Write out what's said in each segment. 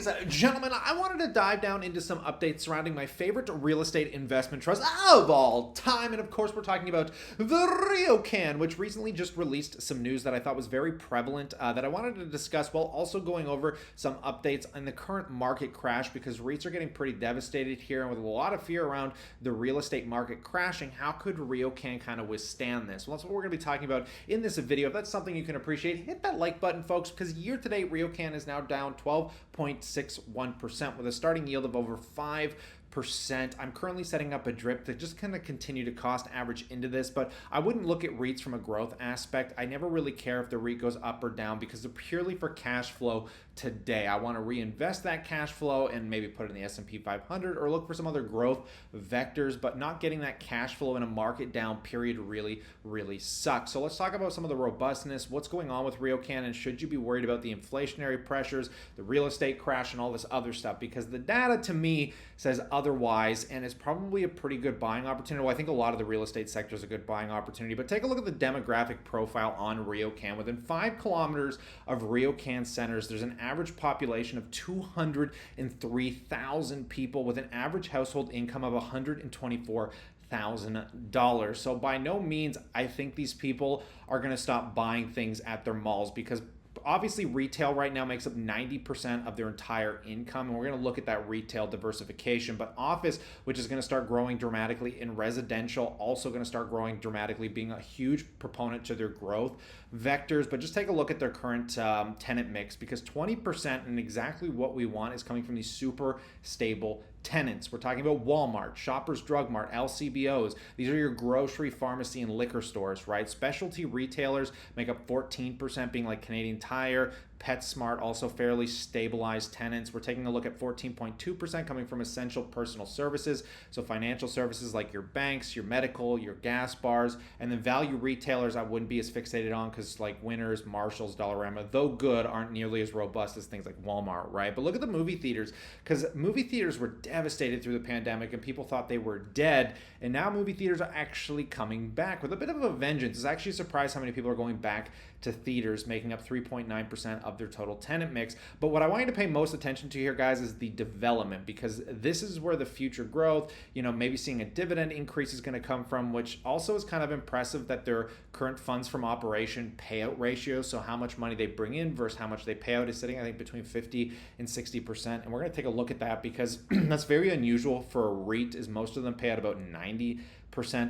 Ladies and gentlemen, I wanted to dive down into some updates surrounding my favorite real estate investment trust of all time. And of course, we're talking about the Riocan, which recently just released some news that I thought was very prevalent that I wanted to discuss, while also going over some updates on the current market crash, because REITs are getting pretty devastated here. And with a lot of fear around the real estate market crashing, how could Riocan kind of withstand this? Well, that's what we're going to be talking about in this video. If that's something you can appreciate, hit that like button, folks, because year to date, Riocan is now down 12.61% with a starting yield of over 5%. I'm currently setting up a drip to just kind of continue to cost average into this, but I wouldn't look at REITs from a growth aspect. I never really care if the REIT goes up or down because they're purely for cash flow today. I want to reinvest that cash flow and maybe put it in the S&P 500 or look for some other growth vectors, but not getting that cash flow in a market down period really sucks. So let's talk about some of the robustness, what's going on with Riocan, and should you be worried about the inflationary pressures, the real estate crash, and all this other stuff, because the data to me says otherwise, and it's probably a pretty good buying opportunity. Well, I think a lot of the real estate sector is a good buying opportunity, but take a look at the demographic profile on Riocan. Within 5 kilometers of Riocan centers, there's an average population of 203,000 people with an average household income of $124,000. So by no means I think these people are going to stop buying things at their malls, because obviously retail right now makes up 90% of their entire income, and we're going to look at that retail diversification. But office, which is going to start growing dramatically, and residential also going to start growing dramatically, being a huge proponent to their growth vectors. But just take a look at their current tenant mix, because 20%, and exactly what we want, is coming from these super stable tenants. We're talking about Walmart, Shoppers Drug Mart, LCBOs. These are your grocery, pharmacy, and liquor stores, right? Specialty retailers make up 14%, being like Canadian Tire, PetSmart, also fairly stabilized tenants. We're taking a look at 14.2% coming from essential personal services, so financial services like your banks, your medical, your gas bars, and then value retailers I wouldn't be as fixated on, because like Winners, Marshalls, Dollarama, though good, aren't nearly as robust as things like Walmart, right? But look at the movie theaters, because movie theaters were devastated through the pandemic and people thought they were dead, and now movie theaters are actually coming back with a bit of a vengeance. It's actually a surprise how many people are going back to theaters, making up 3.9% of their total tenant mix. But what I want you to pay most attention to here, guys, is the development, because this is where the future growth, maybe seeing a dividend increase is going to come from, which also is kind of impressive that their current funds from operation payout ratio, so how much money they bring in versus how much they pay out, is sitting, I think, between 50 and 60%. And we're going to take a look at that, because that's very unusual for a REIT, is most of them pay out about 90%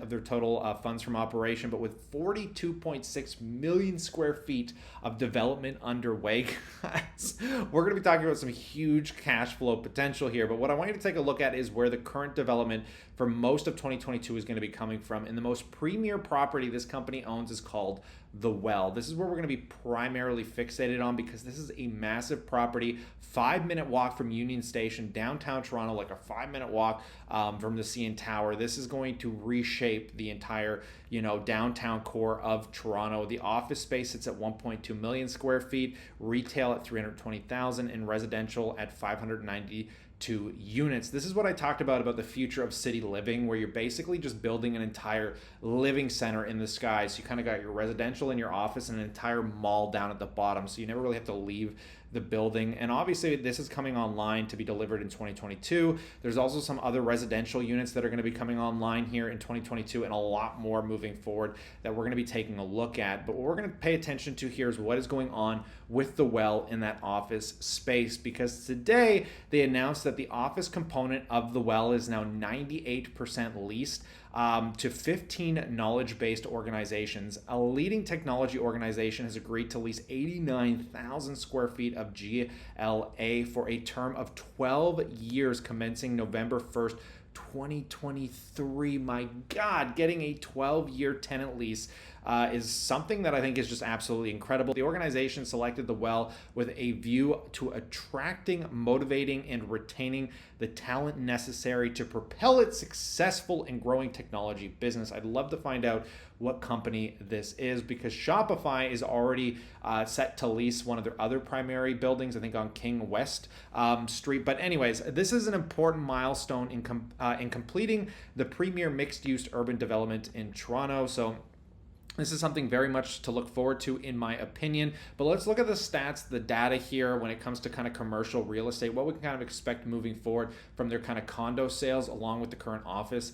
of their total funds from operation. But with 42.6 million square feet of development underway, guys, we're going to be talking about some huge cash flow potential here. But what I want you to take a look at is where the current development for most of 2022 is going to be coming from. And the most premier property this company owns is called The Well. This is where we're going to be primarily fixated on, because this is a massive property, 5-minute walk from Union Station, downtown Toronto, like a 5-minute walk from the CN Tower. This is going to reshape the entire, downtown core of Toronto. The office space sits at 1.2 million square feet, retail at 320,000, and residential at 592 units. This is what I talked about the future of city living, where you're basically just building an entire living center in the sky. So you kind of got your residential and your office and an entire mall down at the bottom, so you never really have to leave the building. And obviously this is coming online to be delivered in 2022. There's also some other residential units that are going to be coming online here in 2022, and a lot more moving forward that we're going to be taking a look at. But what we're going to pay attention to here is what is going on with The Well in that office space, because today they announced that the office component of The Well is now 98% leased to 15 knowledge-based organizations. A leading technology organization has agreed to lease 89,000 square feet of GLA for a term of 12 years commencing November 1st, 2023. My God, getting a 12-year tenant lease is something that I think is just absolutely incredible. The organization selected The Well with a view to attracting, motivating, and retaining the talent necessary to propel its successful and growing technology business. I'd love to find out what company this is, because Shopify is already set to lease one of their other primary buildings, I think on King West Street. But anyways, this is an important milestone in completing the premier mixed-use urban development in Toronto. So This is something very much to look forward to, in my opinion. But let's look at the stats, the data here when it comes to kind of commercial real estate, what we can kind of expect moving forward from their kind of condo sales along with the current office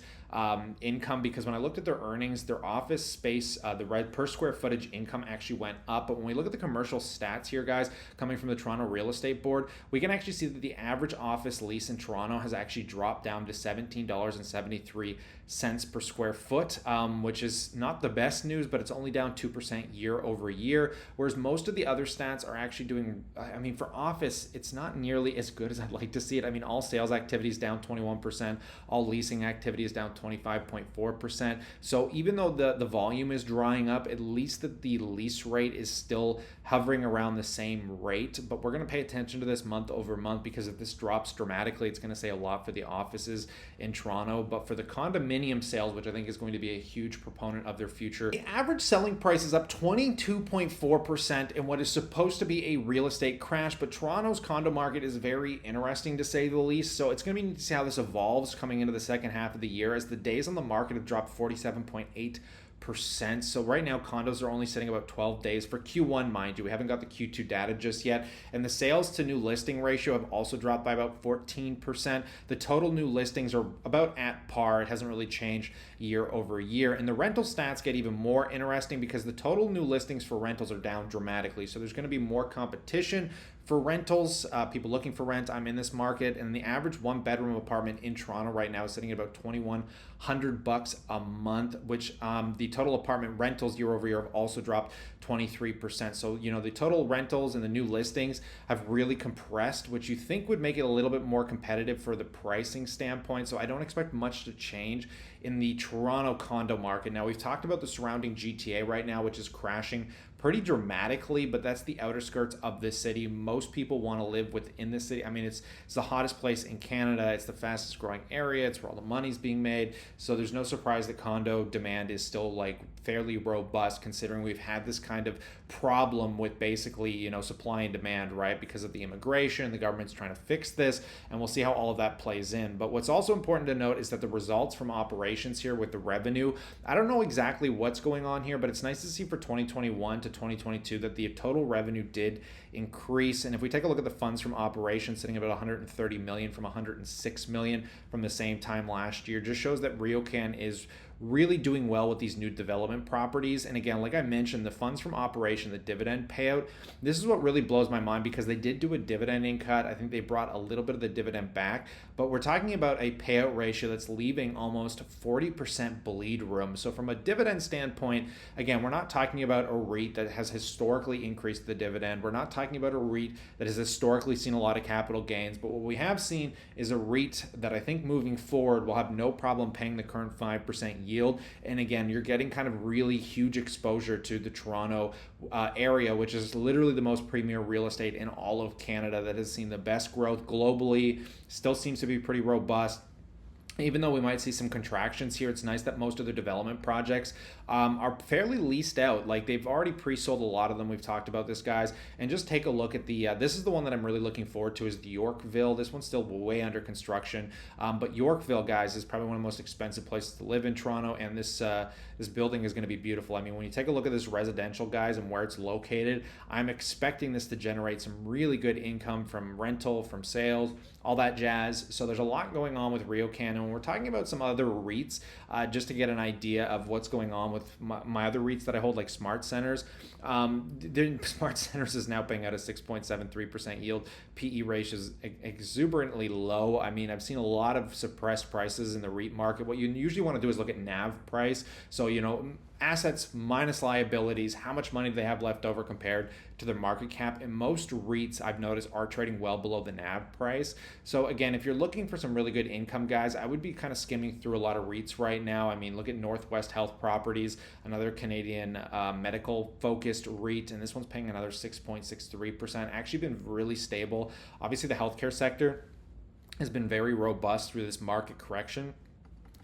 income. Because when I looked at their earnings, their office space, the per square footage income actually went up. But when we look at the commercial stats here, guys, coming from the Toronto Real Estate Board, we can actually see that the average office lease in Toronto has actually dropped down to $17.73 per square foot, which is not the best news, but it's only down 2% year over year. Whereas most of the other stats are actually doing, I mean, for office, it's not nearly as good as I'd like to see it. I mean, all sales activity is down 21%, all leasing activity is down 25.4%. So even though the volume is drying up, at least that the lease rate is still hovering around the same rate. But we're going to pay attention to this month over month, because if this drops dramatically, it's going to say a lot for the offices in Toronto. But for the condominium sales, which I think is going to be a huge proponent of their future, the average selling price is up 22.4% in what is supposed to be a real estate crash. But Toronto's condo market is very interesting, to say the least. So it's going to be neat to see how this evolves coming into the second half of the year, as the days on the market have dropped 47.8%. So right now condos are only sitting about 12 days for Q1, mind you. We haven't got the Q2 data just yet. And the sales to new listing ratio have also dropped by about 14%. The total new listings are about at par. It hasn't really changed year over year. And the rental stats get even more interesting, because the total new listings for rentals are down dramatically. So there's going to be more competition for rentals, people looking for rent. I'm in this market, and the average one bedroom apartment in Toronto right now is sitting at about $2,100 a month, which the total apartment rentals year over year have also dropped 23%. So, you know, the total rentals and the new listings have really compressed, which you think would make it a little bit more competitive for the pricing standpoint. So I don't expect much to change in the Toronto condo market. Now, we've talked about the surrounding GTA right now, which is crashing pretty dramatically, but that's the outer skirts of the city. Most people want to live within the city. I mean, it's the hottest place in Canada. It's the fastest growing area. It's where all the money's being made. So there's no surprise that condo demand is still like fairly robust, considering we've had this kind of problem with basically, you know, supply and demand, right? Because of the immigration, the government's trying to fix this, and we'll see how all of that plays in. But what's also important to note is that the results from operations here with the revenue, I don't know exactly what's going on here, but it's nice to see for 2021 to 2022 that the total revenue did increase. And if we take a look at the funds from operations, sitting about 130 million from 106 million from the same time last year, just shows that Riocan is really doing well with these new development properties. And again, like I mentioned, the funds from operation, the dividend payout, this is what really blows my mind, because they did do a dividend cut. I think they brought a little bit of the dividend back, but we're talking about a payout ratio that's leaving almost 40% bleed room. So from a dividend standpoint, again, we're not talking about a REIT that has historically increased the dividend. We're not talking about a REIT that has historically seen a lot of capital gains, but what we have seen is a REIT that I think moving forward will have no problem paying the current 5% yield. And again, you're getting kind of really huge exposure to the Toronto area, which is literally the most premier real estate in all of Canada, that has seen the best growth globally, still seems to be pretty robust. Even though we might see some contractions here, it's nice that most of the development projects are fairly leased out. Like, they've already pre-sold a lot of them. We've talked about this, guys. And just take a look at the, this is the one that I'm really looking forward to, is the Yorkville. This one's still way under construction. But Yorkville, guys, is probably one of the most expensive places to live in Toronto. And this building is going to be beautiful. I mean, when you take a look at this residential, guys, and where it's located, I'm expecting this to generate some really good income from rental, from sales, all that jazz. So there's a lot going on with Riocan. And when we're talking about some other REITs, just to get an idea of what's going on with my other REITs that I hold, like Smart Centers, Smart Centers is now paying out a 6.73% yield. PE ratio is exuberantly low. I mean, I've seen a lot of suppressed prices in the REIT market. What you usually want to do is look at NAV price. So, you know, assets minus liabilities, how much money do they have left over compared to their market cap? And most REITs, I've noticed, are trading well below the NAV price. So again, if you're looking for some really good income, guys, I would be kind of skimming through a lot of REITs right now. I mean, look at Northwest Health Properties, another Canadian medical focused REIT, and this one's paying another 6.63%. Actually been really stable. Obviously, the healthcare sector has been very robust through this market correction.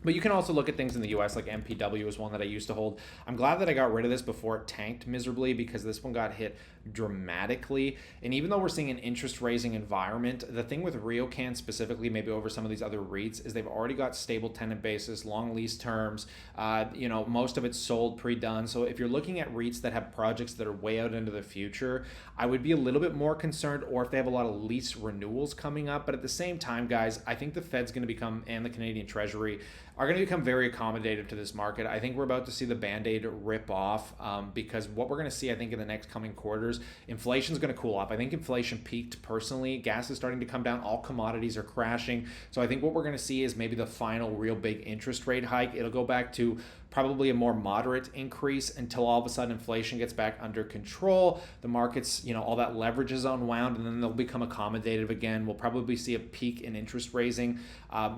But you can also look at things in the US, like MPW is one that I used to hold. I'm glad that I got rid of this before it tanked miserably, because this one got hit dramatically. And even though we're seeing an interest raising environment, the thing with Riocan specifically, maybe over some of these other REITs, is they've already got stable tenant basis, long lease terms. Most of it's sold pre-done. So if you're looking at REITs that have projects that are way out into the future, I would be a little bit more concerned, or if they have a lot of lease renewals coming up. But at the same time, guys, I think the Fed's going to become, and the Canadian Treasury, are going to become very accommodative to this market. I think we're about to see the Band-Aid rip off, because what we're going to see, I think, in the next coming quarters, inflation is going to cool off. I think inflation peaked personally. Gas is starting to come down. All commodities are crashing. So I think what we're going to see is maybe the final real big interest rate hike. It'll go back to probably a more moderate increase until all of a sudden inflation gets back under control. The markets, all that leverage is unwound, and then they'll become accommodative again. We'll probably see a peak in interest raising,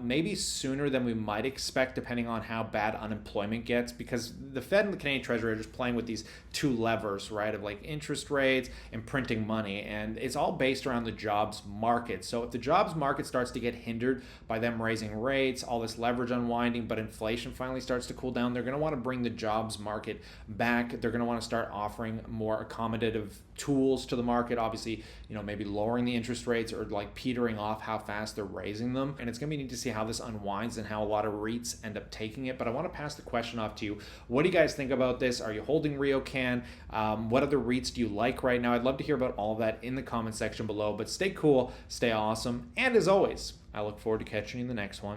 maybe sooner than we might expect, depending on how bad unemployment gets, because the Fed and the Canadian Treasury are just playing with these two levers, right, of like interest rates and printing money, and it's all based around the jobs market. So if the jobs market starts to get hindered by them raising rates, all this leverage unwinding, but inflation finally starts to cool down, they're going to want to bring the jobs market back. They're going to want to start offering more accommodative tools to the market. Obviously, maybe lowering the interest rates, or like petering off how fast they're raising them. And it's going to be neat to see how this unwinds and how a lot of REITs end up taking it. But I want to pass the question off to you. What do you guys think about this? Are you holding Riocan? What other REITs do you like right now? I'd love to hear about all of that in the comment section below. But stay cool, stay awesome, and as always, I look forward to catching you in the next one.